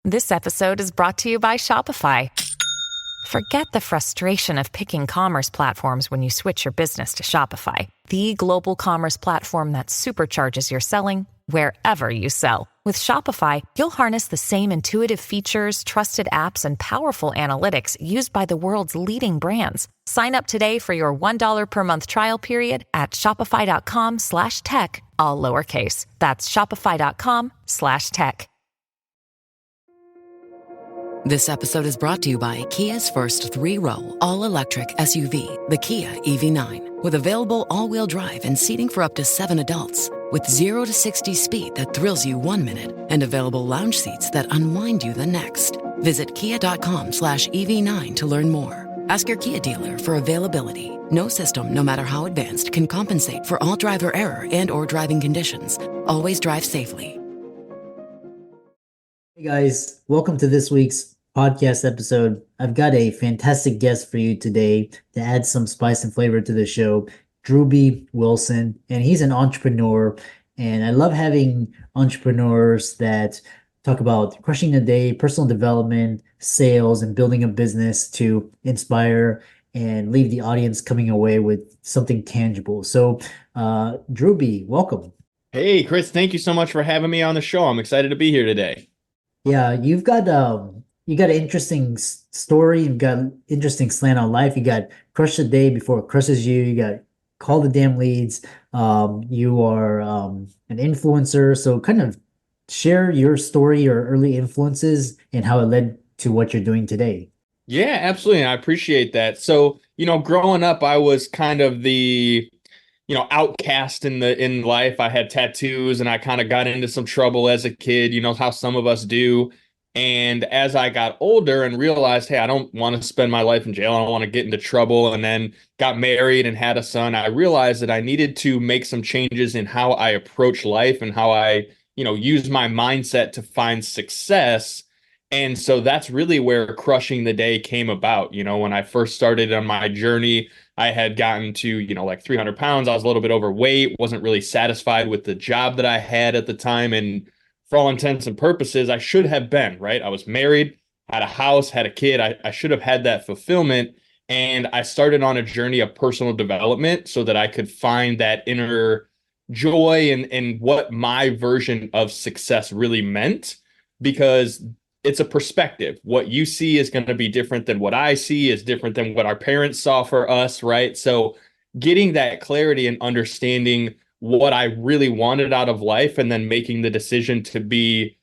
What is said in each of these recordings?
This episode is brought to you by Shopify. Forget the frustration of picking commerce platforms when you switch your business to Shopify, the global commerce platform that supercharges your selling wherever you sell. With Shopify, you'll harness the same intuitive features, trusted apps, and powerful analytics used by the world's leading brands. Sign up today for your $1 per month trial period at shopify.com/tech, all lowercase. That's shopify.com/tech. This episode is brought to you by Kia's first three-row, all-electric SUV, the Kia EV9, with available all-wheel drive and seating for up to 7 adults, with 0 to 60 speed that thrills you 1 minute and available lounge seats that unwind you the next. Visit kia.com/EV9 to learn more. Ask your Kia dealer for availability. No system, no matter how advanced, can compensate for all driver error and or driving conditions. Always drive safely. Hey guys, welcome to this week's podcast episode. I've got a fantastic guest for you today to add some spice and flavor to the show, Drewby Wilson, and he's an entrepreneur. And I love having entrepreneurs that talk about crushing the day, personal development, sales, and building a business to inspire and leave the audience coming away with something tangible. So, Drewby, welcome. Hey, Chris, thank you so much for having me on the show. I'm excited to be here today. Yeah, you got an interesting story. You've got an interesting slant on life. You got Crush the Day Before It Crushes You. You got Call the Damn Leads. You are an influencer. So kind of share your story, your early influences, and how it led to what you're doing today. Yeah, absolutely. And I appreciate that. So, growing up, I was kind of the outcast in life. I had tattoos and I kind of got into some trouble as a kid, how some of us do. And as I got older and realized, hey, I don't want to spend my life in jail. I don't want to get into trouble. And then got married and had a son. I realized that I needed to make some changes in how I approach life and how I, use my mindset to find success. And so that's really where Crushing the Day came about. When I first started on my journey, I had gotten to, like 300 pounds. I was a little bit overweight, wasn't really satisfied with the job that I had at the time. And for all intents and purposes, I should have been, right? I was married, had a house, had a kid. I should have had that fulfillment. And I started on a journey of personal development so that I could find that inner joy and what my version of success really meant, because it's a perspective. What you see is going to be different than what I see, is different than what our parents saw for us, right? So getting that clarity and understanding what I really wanted out of life and then making the decision to be,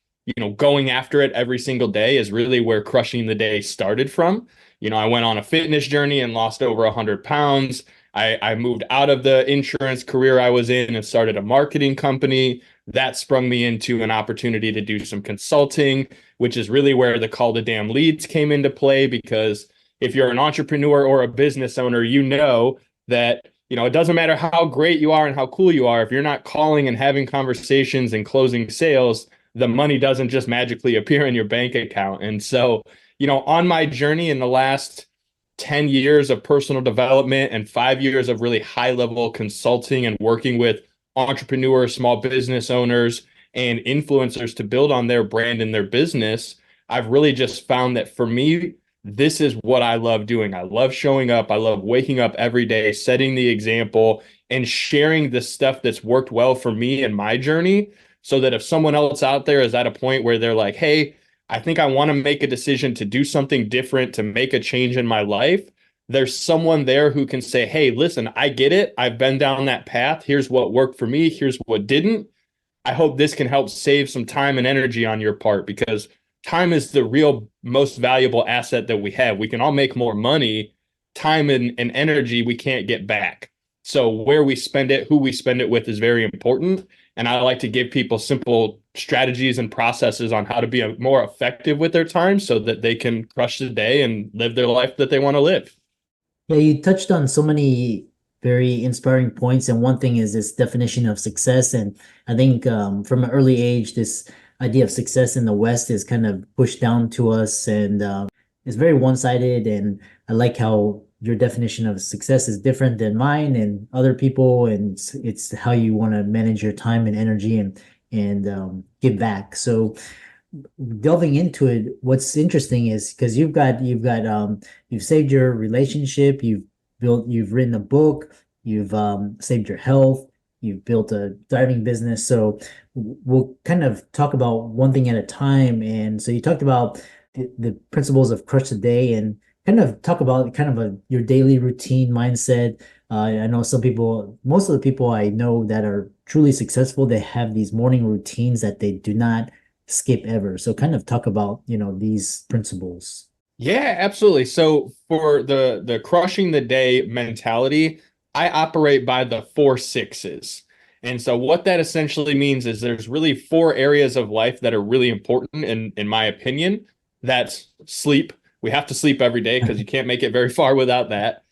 going after it every single day is really where Crushing the Day started from. I went on a fitness journey and lost over 100 pounds. I moved out of the insurance career I was in and started a marketing company. That sprung me into an opportunity to do some consulting, which is really where the Call the Damn Leads came into play. Because if you're an entrepreneur or a business owner, that, it doesn't matter how great you are and how cool you are. If you're not calling and having conversations and closing sales, the money doesn't just magically appear in your bank account. And so, on my journey in the last 10 years of personal development and 5 years of really high level consulting and working with entrepreneurs, small business owners, and influencers to build on their brand and their business, I've really just found that for me, this is what I love doing. I love showing up. I love waking up every day, setting the example, and sharing the stuff that's worked well for me in my journey, so that if someone else out there is at a point where they're like, hey, I think I want to make a decision to do something different, to make a change in my life, there's someone there who can say, hey, listen, I get it. I've been down that path. Here's what worked for me. Here's what didn't. I hope this can help save some time and energy on your part, because time is the real most valuable asset that we have. We can all make more money. Time and energy we can't get back. So where we spend it, who we spend it with is very important. And I like to give people simple strategies and processes on how to be more effective with their time so that they can crush the day and live their life that they want to live. Yeah, you touched on so many very inspiring points. And one thing is this definition of success. And I think from an early age, this idea of success in the West is kind of pushed down to us, and it's very one-sided. And I like how your definition of success is different than mine and other people, and it's how you want to manage your time and energy and give back. So delving into it, what's interesting is because you've saved your relationship, you've written a book, you've saved your health, you've built a thriving business. So we'll kind of talk about one thing at a time. And so you talked about the principles of crush the day and kind of talk about kind of your daily routine mindset. I know most of the people I know that are truly successful, they have these morning routines that they do not skip ever. So kind of talk about, these principles. Yeah, absolutely. So for the crushing the day mentality, I operate by the 4 6s. And so what that essentially means is there's really 4 areas of life that are really important in my opinion. That's sleep. We have to sleep every day because you can't make it very far without that.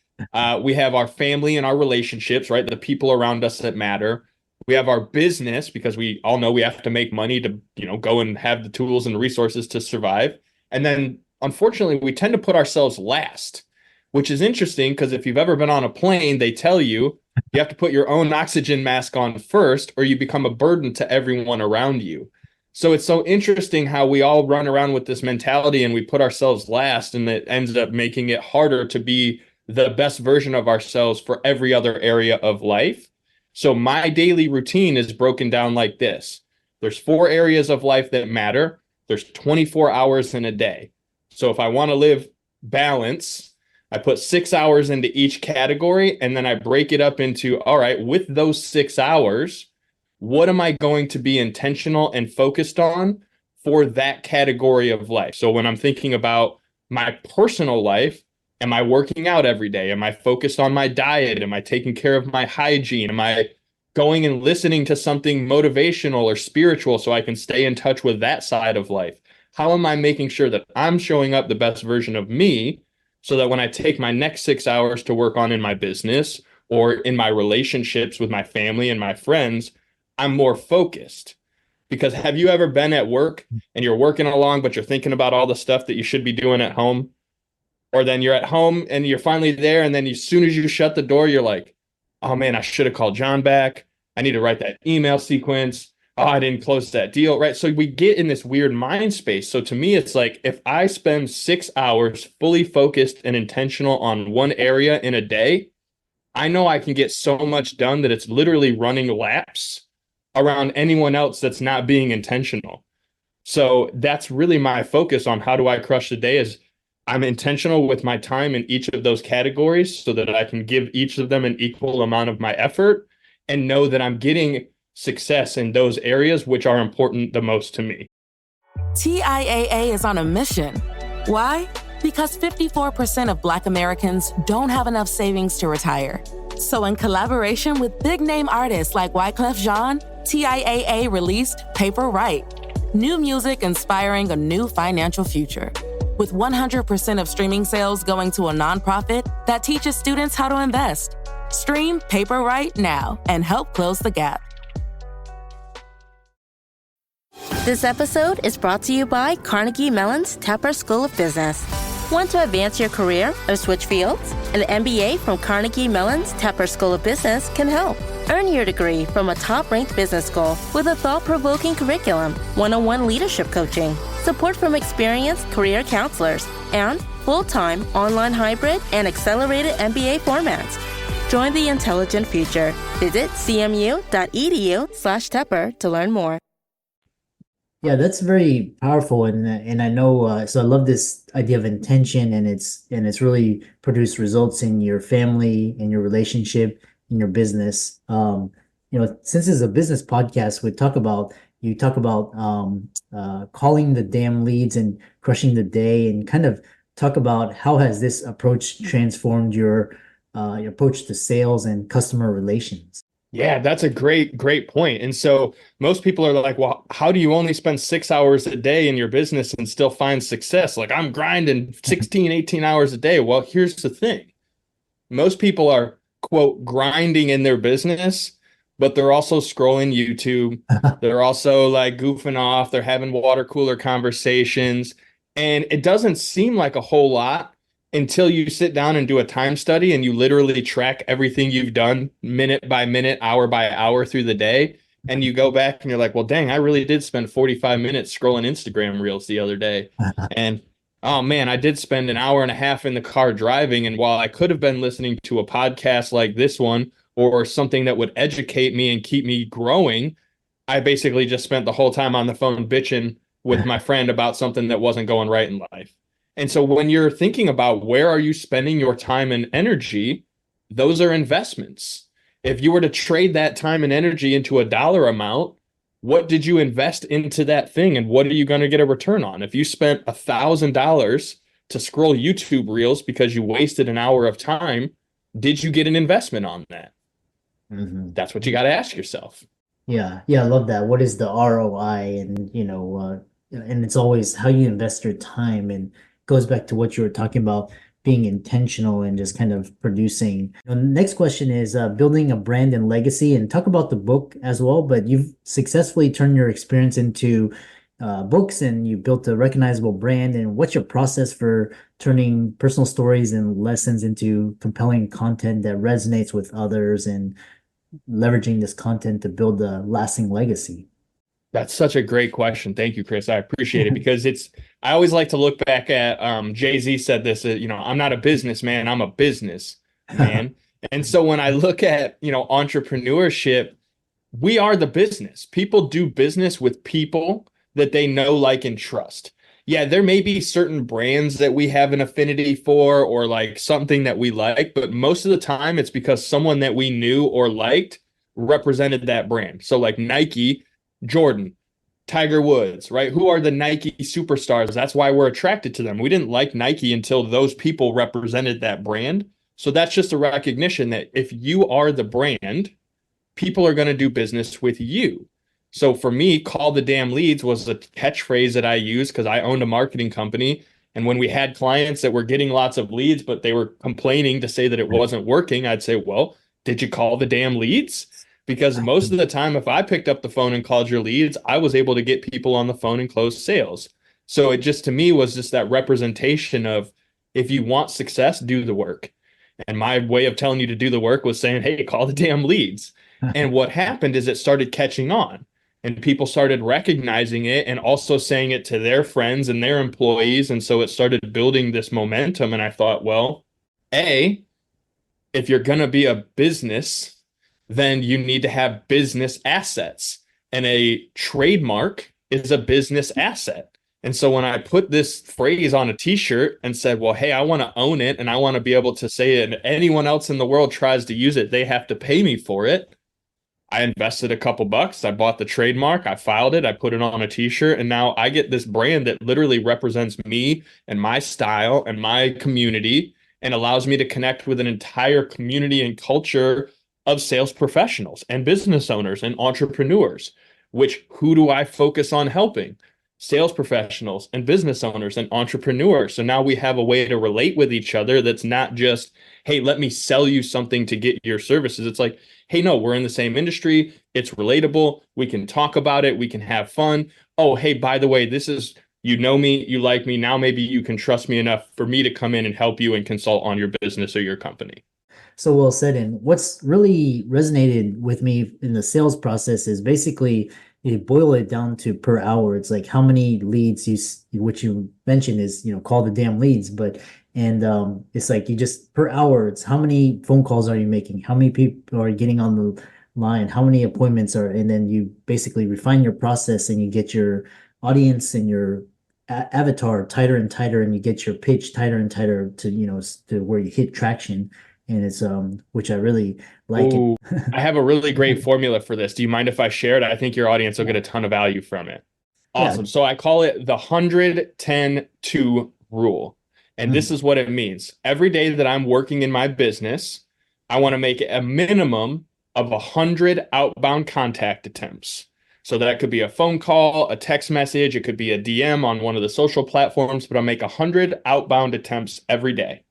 We have our family and our relationships, right? The people around us that matter. We have our business because we all know we have to make money to, go and have the tools and resources to survive. And then unfortunately, we tend to put ourselves last, which is interesting because if you've ever been on a plane, they tell you you have to put your own oxygen mask on first or you become a burden to everyone around you. So it's so interesting how we all run around with this mentality and we put ourselves last, and it ends up making it harder to be the best version of ourselves for every other area of life. So my daily routine is broken down like this. There's 4 areas of life that matter. There's 24 hours in a day. So if I want to live balance, I put 6 hours into each category, and then I break it up into, all right, with those 6 hours, what am I going to be intentional and focused on for that category of life? So when I'm thinking about my personal life, am I working out every day? Am I focused on my diet? Am I taking care of my hygiene? Am I going and listening to something motivational or spiritual so I can stay in touch with that side of life? How am I making sure that I'm showing up the best version of me so that when I take my next 6 hours to work on in my business or in my relationships with my family and my friends, I'm more focused? Because have you ever been at work and you're working along, but you're thinking about all the stuff that you should be doing at home? Or then you're at home and you're finally there, and then as soon as you shut the door, you're like, oh man, I should have called John back. I need to write that email sequence. Oh, I didn't close that deal, right? So we get in this weird mind space. So to me, it's like if I spend 6 hours fully focused and intentional on one area in a day, I know I can get so much done that it's literally running laps around anyone else that's not being intentional. So that's really my focus on how do I crush the day is I'm intentional with my time in each of those categories so that I can give each of them an equal amount of my effort and know that I'm getting success in those areas which are important the most to me. TIAA is on a mission. Why? Because 54% of Black Americans don't have enough savings to retire. So in collaboration with big-name artists like Wyclef Jean, TIAA released Paper Right, new music inspiring a new financial future. With 100% of streaming sales going to a nonprofit that teaches students how to invest. Stream Paper Right now and help close the gap. This episode is brought to you by Carnegie Mellon's Tepper School of Business. Want to advance your career or switch fields? An MBA from Carnegie Mellon's Tepper School of Business can help. Earn your degree from a top-ranked business school with a thought-provoking curriculum, one-on-one leadership coaching, support from experienced career counselors, and full-time, online hybrid, and accelerated MBA formats. Join the intelligent future. Visit cmu.edu/Tepper to learn more. Yeah, that's very powerful, and I know. So I love this idea of intention, and it's really produced results in your family, in your relationship, in your business. Since it's a business podcast, you talk about calling the damn leads and crushing the day, and kind of talk about how has this approach transformed your approach to sales and customer relations. Yeah, that's a great point. And so most people are like, well, how do you only spend 6 hours a day in your business and still find success? Like I'm grinding 16, 18 hours a day. Well, here's the thing. Most people are, quote, grinding in their business, but they're also scrolling YouTube. They're also like goofing off. They're having water cooler conversations. And it doesn't seem like a whole lot until you sit down and do a time study and you literally track everything you've done minute by minute, hour by hour through the day. And you go back and you're like, well, dang, I really did spend 45 minutes scrolling Instagram reels the other day. And oh man, I did spend an hour and a half in the car driving. And while I could have been listening to a podcast like this one or something that would educate me and keep me growing, I basically just spent the whole time on the phone bitching with my friend about something that wasn't going right in life. And so when you're thinking about where are you spending your time and energy, those are investments. If you were to trade that time and energy into a dollar amount, what did you invest into that thing and what are you going to get a return on? If you spent $1,000 to scroll YouTube reels because you wasted an hour of time, did you get an investment on that? Mhm. That's what you got to ask yourself. Yeah, I love that. What is the ROI? And and it's always how you invest your time, and goes back to what you were talking about, being intentional and just kind of producing. The next question is building a brand and legacy, and talk about the book as well. But you've successfully turned your experience into books, and you built a recognizable brand. And what's your process for turning personal stories and lessons into compelling content that resonates with others, and leveraging this content to build a lasting legacy? That's such a great question. Thank you, Chris. I appreciate it because I always like to look back at, Jay-Z said this, I'm not a businessman, I'm a business man. And so when I look at, entrepreneurship, we are the business. People do business with people that they know, like, and trust. Yeah, there may be certain brands that we have an affinity for or like something that we like, but most of the time it's because someone that we knew or liked represented that brand. So like Nike, Jordan, Tiger Woods, right? Who are the Nike superstars? That's why we're attracted to them. We didn't like Nike until those people represented that brand. So that's just a recognition that if you are the brand, people are going to do business with you. So for me, call the damn leads was a catchphrase that I used because I owned a marketing company. And when we had clients that were getting lots of leads, but they were complaining to say that it wasn't working, I'd say, well, did you call the damn leads? Because most of the time, if I picked up the phone and called your leads, I was able to get people on the phone and close sales. So it just, to me, was just that representation of, if you want success, do the work. And my way of telling you to do the work was saying, hey, call the damn leads. And what happened is it started catching on. And people started recognizing it and also saying it to their friends and their employees. And so it started building this momentum. And I thought, well, if you're going to be a business, then you need to have business assets. And a trademark is a business asset. And so when I put this phrase on a t-shirt and said, well, hey, I want to own it and I want to be able to say it, and anyone else in the world tries to use it, they have to pay me for it. I invested a couple bucks. I bought the trademark. I filed it. I put it on a t-shirt. And now I get this brand that literally represents me and my style and my community and allows me to connect with an entire community and culture of sales professionals and business owners and entrepreneurs. Who do I focus on helping? Sales professionals and business owners and entrepreneurs. So now we have a way to relate with each other that's not just, hey, let me sell you something to get your services. It's like, hey, no, we're in the same industry. It's relatable. We can talk about it. We can have fun. Oh, hey, by the way, this is, you know me, you like me. Now maybe you can trust me enough for me to come in and help you and consult on your business or your company. So well said. And what's really resonated with me in the sales process is basically you boil it down to per hour. It's like how many leads which you mentioned is, call the damn leads, and it's like you just per hour, it's how many phone calls are you making? How many people are getting on the line? How many appointments and then you basically refine your process and you get your audience and your avatar tighter and tighter, and you get your pitch tighter and tighter to where you hit traction. And it's which I really like. Ooh, I have a really great formula for this. Do you mind if I share it? I think your audience will get a ton of value from it. Awesome. Yeah. So I call it the 100-10-2 rule. And this is what it means. Every day that I'm working in my business, I want to make a minimum of 100 outbound contact attempts. So that could be a phone call, a text message, it could be a DM on one of the social platforms, but I'll make 100 outbound attempts every day.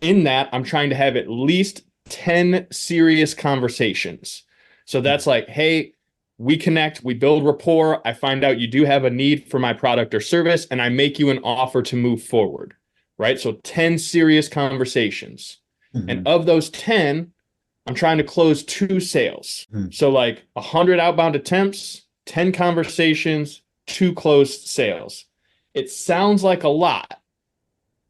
In that, I'm trying to have at least 10 serious conversations. So that's like, hey, we connect, we build rapport. I find out you do have a need for my product or service, and I make you an offer to move forward, right? So 10 serious conversations. And of those 10, I'm trying to close 2 sales. So like 100 outbound attempts, 10 conversations, 2 closed sales. It sounds like a lot,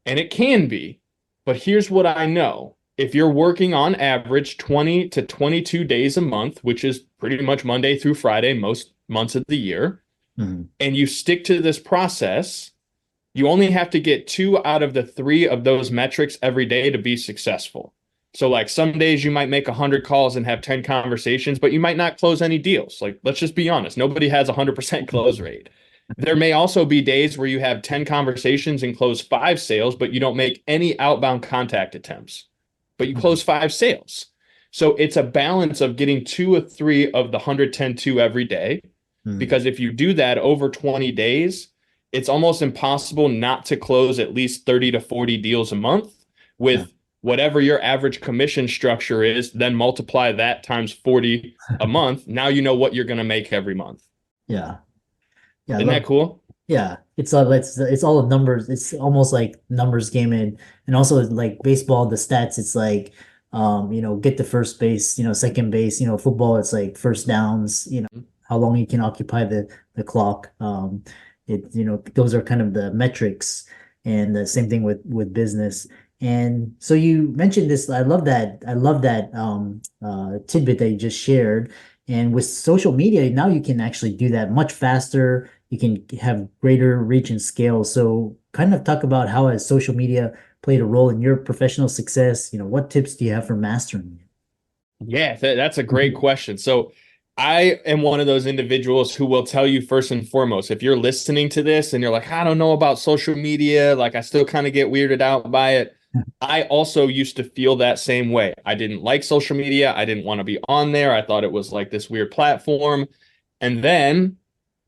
and it can be, but here's what I know. If you're working on average 20 to 22 days a month, which is pretty much Monday through Friday, most months of the year, and you stick to this process, you only have to get 2 out of the 3 of those metrics every day to be successful. So like some days you might make 100 calls and have 10 conversations, but you might not close any deals. Like, let's just be honest. Nobody has a 100% close rate. There may also be days where you have 10 conversations and close 5 sales, but you don't make any outbound contact attempts, but you close 5 sales. So it's a balance of getting 2 or 3 of the 110-2 every day. Because if you do that over 20 days, it's almost impossible not to close at least 30 to 40 deals a month with whatever your average commission structure is, then multiply that times 40 a month. Now you know what you're going to make every month. Yeah. Isn't that cool? Yeah. It's all numbers. It's almost like numbers game and also like baseball, the stats, it's like, get to first base, second base, football, it's like first downs, how long you can occupy the clock. Those are kind of the metrics, and the same thing with business. And so you mentioned this. I love that tidbit that you just shared. And with social media, now you can actually do that much faster. You can have greater reach and scale. So kind of talk about how has social media played a role in your professional success? What tips do you have for mastering it? Yeah, that's a great question. So I am one of those individuals who will tell you first and foremost, if you're listening to this and you're like, I don't know about social media, like I still kind of get weirded out by it. I also used to feel that same way. I didn't like social media. I didn't want to be on there. I thought it was like this weird platform. And then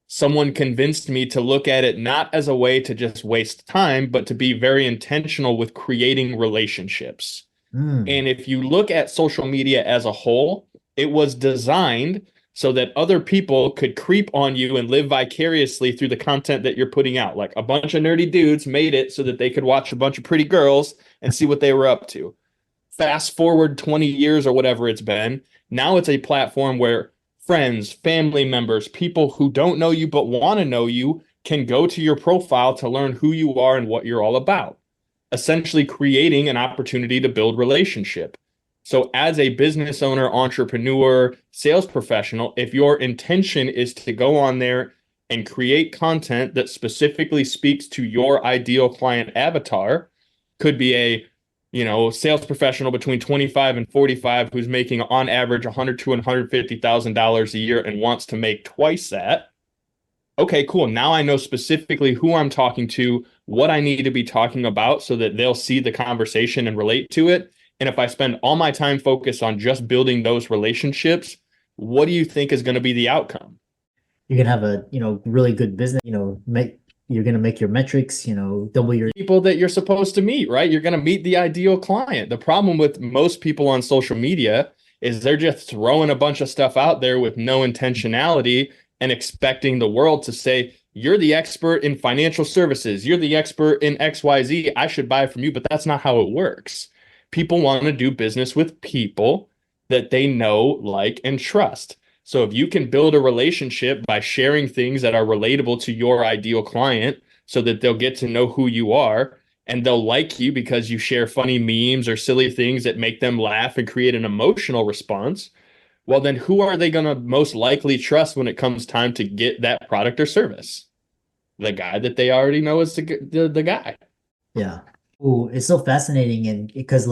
someone convinced me to look at it not as a way to just waste time, but to be very intentional with creating relationships. And if you look at social media as a whole, it was designed so that other people could creep on you and live vicariously through the content that you're putting out. Like a bunch of nerdy dudes made it so that they could watch a bunch of pretty girls and see what they were up to. Fast forward 20 years or whatever it's been. Now it's a platform where friends, family members, people who don't know you but want to know you can go to your profile to learn who you are and what you're all about, essentially creating an opportunity to build relationship. So as a business owner, entrepreneur, sales professional, if your intention is to go on there and create content that specifically speaks to your ideal client avatar, could be a sales professional between 25 and 45 who's making on average $100,000 to $150,000 a year and wants to make twice that. Okay, cool. Now I know specifically who I'm talking to, what I need to be talking about so that they'll see the conversation and relate to it. And if I spend all my time focused on just building those relationships, what do you think is going to be the outcome? You're going to have a, really good business, you're going to make your metrics, double your people that you're supposed to meet, right? You're going to meet the ideal client. The problem with most people on social media is they're just throwing a bunch of stuff out there with no intentionality and expecting the world to say, you're the expert in financial services. You're the expert in XYZ. I should buy from you, but that's not how it works. People want to do business with people that they know, like, and trust. So if you can build a relationship by sharing things that are relatable to your ideal client so that they'll get to know who you are and they'll like you because you share funny memes or silly things that make them laugh and create an emotional response, well, then who are they going to most likely trust when it comes time to get that product or service? The guy that they already know is the guy. Yeah. Oh, it's so fascinating. And because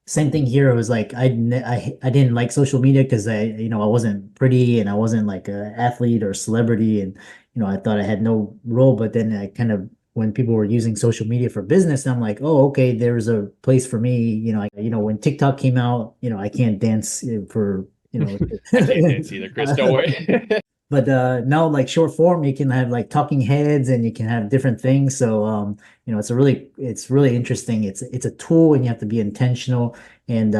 same thing here, it was like I didn't like social media because I wasn't pretty and I wasn't like an athlete or celebrity, and I thought I had no role. But then I kind of, when people were using social media for business, I'm like, oh, okay, there's a place for me. When TikTok came out, I can't dance for I can't dance either, Chris, don't worry. But now, like short form, you can have like talking heads and you can have different things. So it's really interesting. It's a tool and you have to be intentional. And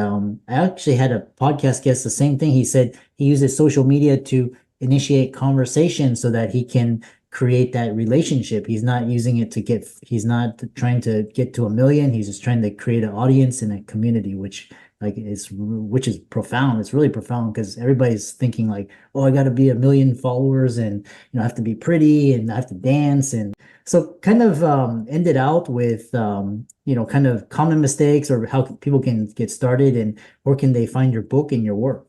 I actually had a podcast guest, the same thing. He said he uses social media to initiate conversation so that he can create that relationship. He's not using it he's not trying to get to 1 million. He's just trying to create an audience and a community, which Like which is profound. It's really profound because everybody's thinking like, oh, I got to be 1 million followers and I have to be pretty and I have to dance. And so kind of ended out with kind of common mistakes or how people can get started and where can they find your book and your work.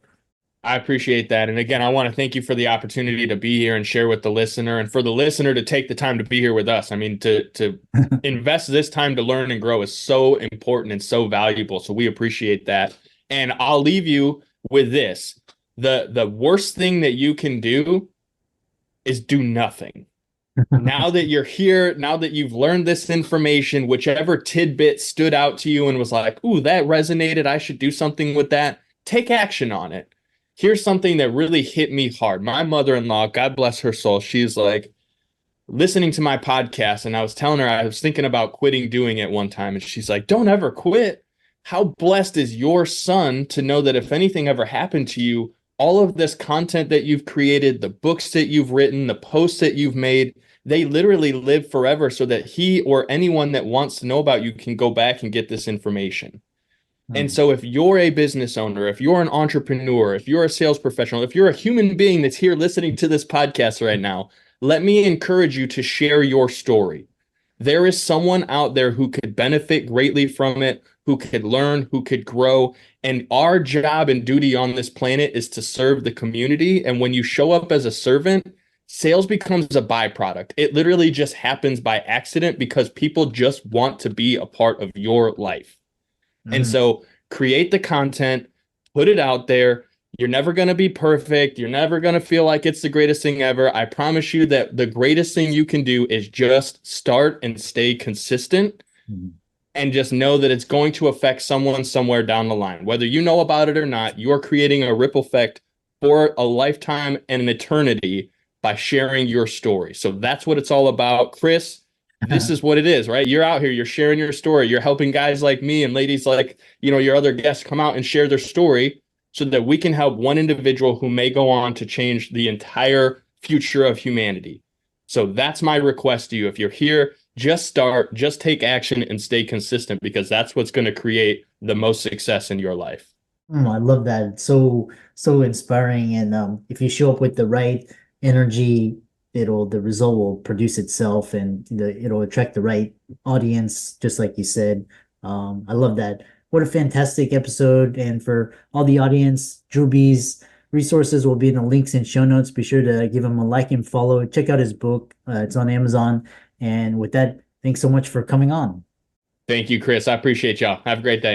I appreciate that. And again, I want to thank you for the opportunity to be here and share with the listener, and for the listener to take the time to be here with us. I mean, to invest this time to learn and grow is so important and so valuable. So we appreciate that. And I'll leave you with this. The worst thing that you can do is do nothing. Now that you're here, now that you've learned this information, whichever tidbit stood out to you and was like, ooh, that resonated, I should do something with that, take action on it. Here's something that really hit me hard. My mother-in-law, God bless her soul, she's like listening to my podcast, and I was telling her I was thinking about quitting doing it one time, and she's like, don't ever quit. How blessed is your son to know that if anything ever happened to you, all of this content that you've created, the books that you've written, the posts that you've made, they literally live forever so that he or anyone that wants to know about you can go back and get this information. And so if you're a business owner, if you're an entrepreneur, if you're a sales professional, if you're a human being that's here listening to this podcast right now, let me encourage you to share your story. There is someone out there who could benefit greatly from it, who could learn, who could grow. And our job and duty on this planet is to serve the community. And when you show up as a servant, sales becomes a byproduct. It literally just happens by accident because people just want to be a part of your life. And so create the content, put it out there. You're never going to be perfect. You're never going to feel like it's the greatest thing ever. I promise you that the greatest thing you can do is just start and stay consistent and just know that it's going to affect someone somewhere down the line. Whether you know about it or not, you're creating a ripple effect for a lifetime and an eternity by sharing your story. So that's what it's all about. Chris, this is what it is, right? You're out here, you're sharing your story. You're helping guys like me and ladies like, your other guests come out and share their story so that we can help one individual who may go on to change the entire future of humanity. So that's my request to you. If you're here, just start, just take action and stay consistent, because that's what's going to create the most success in your life. I love that. It's so inspiring. And if you show up with the right energy, the result will produce itself, and it'll attract the right audience, just like you said. I love that. What a fantastic episode. And for all the audience, Drew B's resources will be in the links and show notes. Be sure to give him a like and follow. Check out his book. It's on Amazon. And with that, thanks so much for coming on. Thank you, Chris. I appreciate y'all. Have a great day.